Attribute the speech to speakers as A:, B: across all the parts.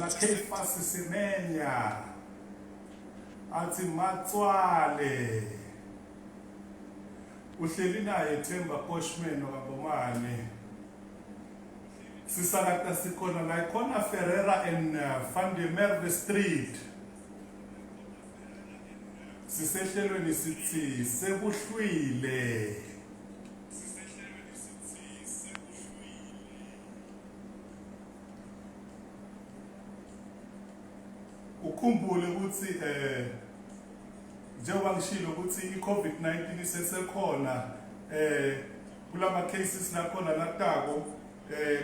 A: Caiphas Semenya athi Matswale uhleli naye Themba Poshman wakabomane sisakata sikhona la ikhona Ferreira and Van der Merwe Street sisehlelweni sithi sebuhlwile ukhumbule ukuthi njengoba ngishilo ukuthi iCovid-19 isesekhona kulama cases nakhona natako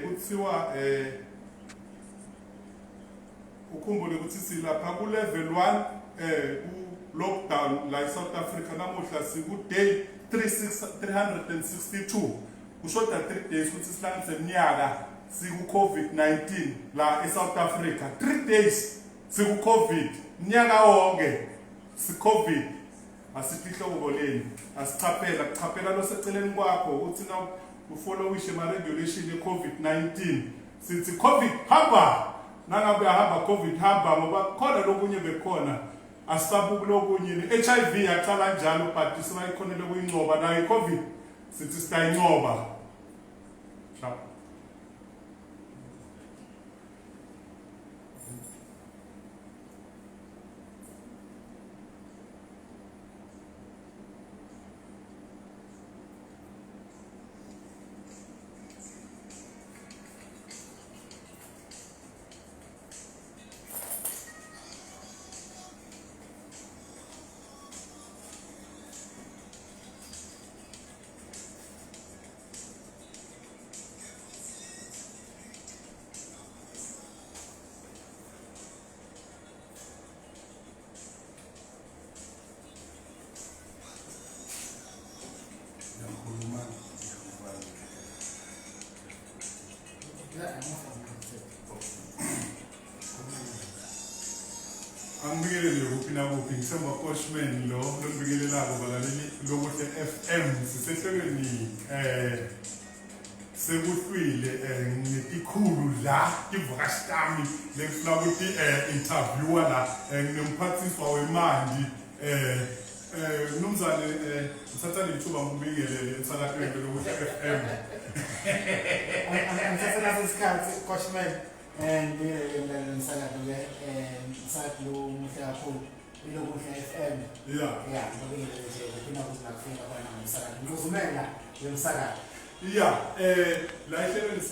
A: kuthiwa ukhumbule ukuthi silapha ku level 1 ku lockdown la South Africa namuhla siku day 362 kushoda 3 days ukuthi sihlangise iminyaka siku Covid-19 la eSouth Africa 3 days siku Covid nyaka wonke si Covid asifihlo ngokoleni asichaphela lo seceleni kwakho uthi na ufollowishe ma regulation ye Covid-19 sithi Covid hamba nangabe hamba Covid hamba ngoba khona lokunye bekhona asisabuku lokunye HIV yaqala njalo but sibayikhonele kuyincoba nayo Covid sithi sitayincoba Angibikele ukupina kuphi Themba Poshman lo lobikelelako balaleli lokuhle FM sisehlelweni sekuhlwile ngetikhulu la ivakashitami lekufuna ukuthi interviewer la nginomphathiswa wemandi nomzane ngithatha lithuba ngibikele emsakazweni lokuhle FM
B: angithatha isikhathi Poshman and ngiyenzela saklo muhla kakhulu ilokuhle FM
A: yeah
B: ngibikele nje ukupina kuzakufika bana ngomsakazi ngizumela yomsakazi
A: la ihlelweni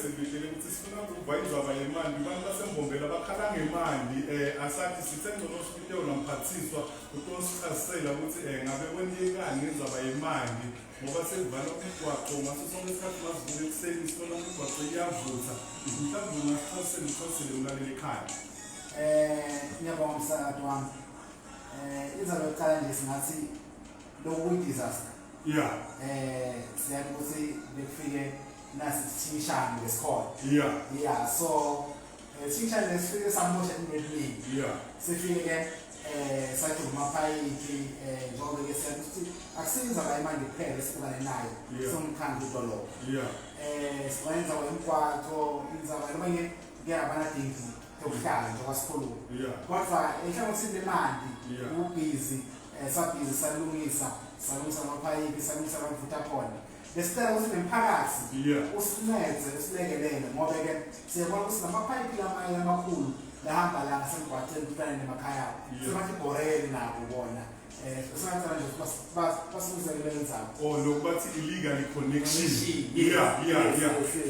A: sibikele ukuthi sifuna ukuvayizwa abayemandi abantu basembombela bakhala ngemandi asathi sisengcono sibiteo namphathiswa utosichasela ukuthi ngabe kwentekani ngenza abayemandi ngoba sekuvala umgwaqo ngaso sonke isikhathi masivuke ekuseni sibona umgwaqo iyavutha mhlawumbe ungasicasele ulalele ekhaya
B: ngiyabonga umsakazi wami izalo yokuqala nje singathi loku disaster siyathi ukuthi bekufike nasithishane ngesikole so thishane lesifike samosha imeli sifike sathi umaphayiphi njengoba ke siyathi ukuthi akusiza la imali kuphela esibukane nayo somkhandlu dolobha siwenza kwemgwaqo inzaba noma ngiyabana dingi yokuhlala njengoba sikhuluma kodwa ehlangothini lemali ubhizi sabhizi salungisa amaphayiphi salungisa abavutha khona lesicela ukuthi nemphakathi usineze usilekelele ngoba ke siyabona ukuthi namaphayiphi lamanye amakhulu lahamba la ngasemgwaqeni kufana nemakhaya sebathi borele nabo bona singathanda nje basizekele nzabo
A: lokubathi illegal connection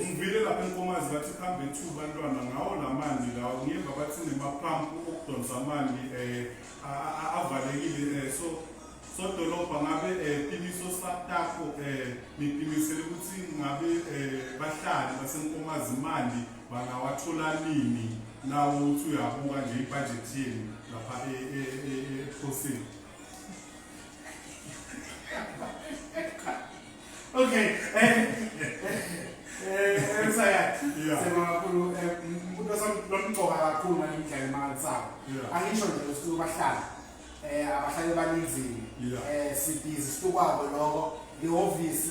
A: ngivile lapha enkomazi bathi kuhambe 2 bantwana ngawo lamandi lawo ngemva bathi nemaphampu okudonsa amandi avalekile so dolobha ngabe piniso sakho nipinisele ukuthi ngabe bahlali basenkomazi imali bangawathola nini nawo uthi uyabuka nje ibudget yenu lapha ephosini
B: okay sema kakhulu umuntu somqoka kakhulu ngendlela imali sabo angisho nje ukuthi bahlali abahlali baninzile sibhizi sikwabo lokho ioffice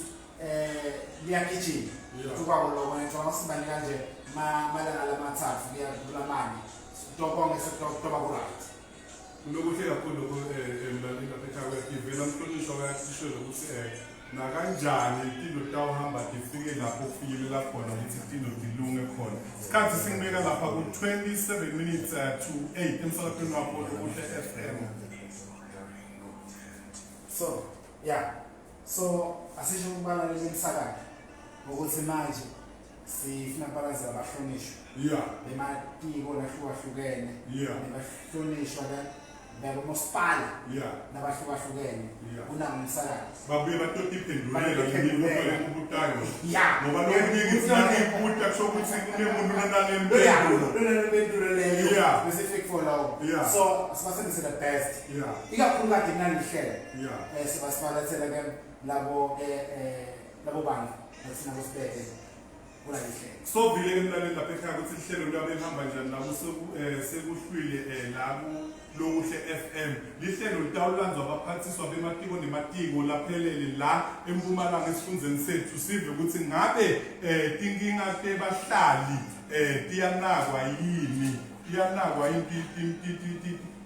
B: liyagijima Tukwako lokho ngicabanga sibani kanje malanga lamathathu kuya kulamanye. Sitobonge sekutoba ku-right.
A: Kunokuhle kakhulu emlalini apha ekhaya kwe-TV namhlonishwa bayasishela ukuthi nakanjani itindo tawuhamba tifike lapho kufinyelela khona ukuthi itindo tilunge khona. Isikhathi singibeka lapha ku-27 minutes to 8 emsakazweni wakho Lokuhle FM.
B: So asisho ukubana leli msakazo ukuthi manje sifuna balanze abahlonishwa bematiko lahlukahlukene nabahlonishwa nabomasipala nabahlukahlukene kunangumsakazo
A: babuye batoti iphendulela ngibutole kubutayo ngoba nokunika ibuta kusho ukuthi kunemuntu
B: nempendulo leyo specific for lawo so sibasebenzise the best ikakhulukazi kunalihlelo sibasibalethela ke labo bantu nathina bosibeke kulalihlelo
A: so vile emlaleni lapha ekhaya ukuthi ihlelo lwabe lihamba njani nabo sekuhlwile labo Lokuhle FM lihlelo litawulanzwa abaphathiswa bematiko nematiko laphelele la eMpumalanga esifundeni sethu sive ukuthi ngabe tinkinga tebahlali tiyanakwa yini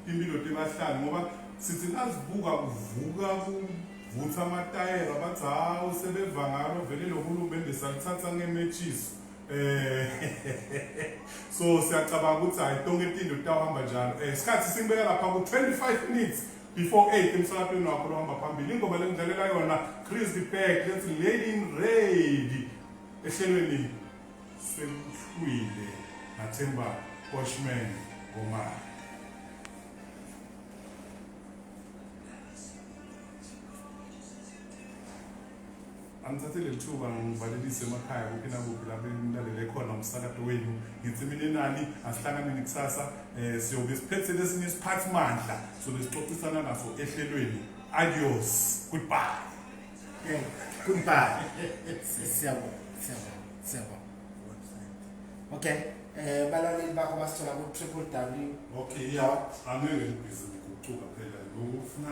A: impilo tebahlali ngoba sithi nazibuka kuvuka kuvutha amatayera bathi hawu sebevangalo vele lohulumende salithatha ngemetshisi so siyacabanga ukuthi hayi tonke itinto tawuhamba njalo isikhathi singibeka lapha ku-25 minutes before 8 emsakazweni wakho lohamba phambili ingoba lekudlalela yona Chris the Pack lethi Lady in Red ehlelweni sekuhlwile naThemba Boschman ngomali. Angithathe le thuba ngivalelise emakhaya kuphi nakuphi lapho nilalele khona umsakazo wenu ngithi mina nani asihlanganeni kusasa siyobe siphethe lesinye isiphathimandla sobe sixoxisana naso ehlelweni. Adios, goodbye.
B: Goodbye. Siyabonga. Okay, balaleli bakho basithola ku-www.
A: Okay, angeke ngibhizi ukucuka phela ngokufuna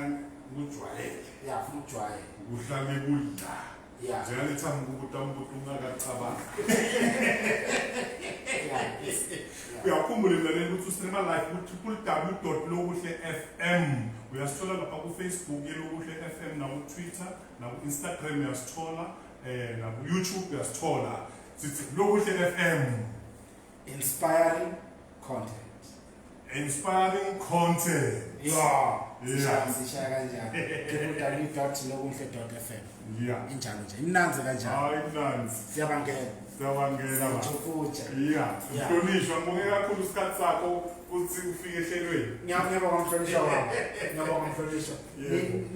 A: ukujwayela.
B: Funa ukujwayela.
A: Kuhlale kudla. Njengalethanga ukuthi umuntu ungakacabanga. Uyakhumbula emlaleni ukuthi uStreama Live ku-www.lokuhlefm. Uyasithola lapha ku-Facebook yeLokuhle FM, naku-Twitter, naku-Instagram uyasithola, naku-YouTube uyasithola. Sithi Lokuhle FM.
B: Inspiring content. Sishaya kanjani. www.lokuhle.fm. Injalo nje. Imnanzi kanjani.
A: Hayi imnanzi.
B: Siyabangena.
A: Mhlonishwa ngibonge kakhulu isikhathi sakho ukuthi ufike ehlelweni.
B: Ngiyabonga mhlonishwa wami.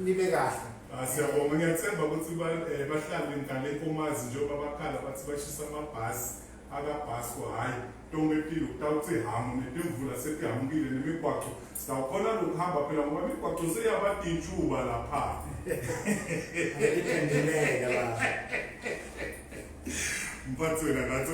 B: Nibe kahle.
A: Siyabonga ngiyathemba ukuthi bahlali ngale Nkomazi njengoba bakhala bathi bashisa amabhasi akabhasi hayi tonke impilo kutawuthi hamu netimvula setihambile nemigwaqo sitawukhona lokuhamba phela ngoba imigwaqo seyabadintshuba lapha.
B: Iphendeleka la.
A: Mphathweni ngathi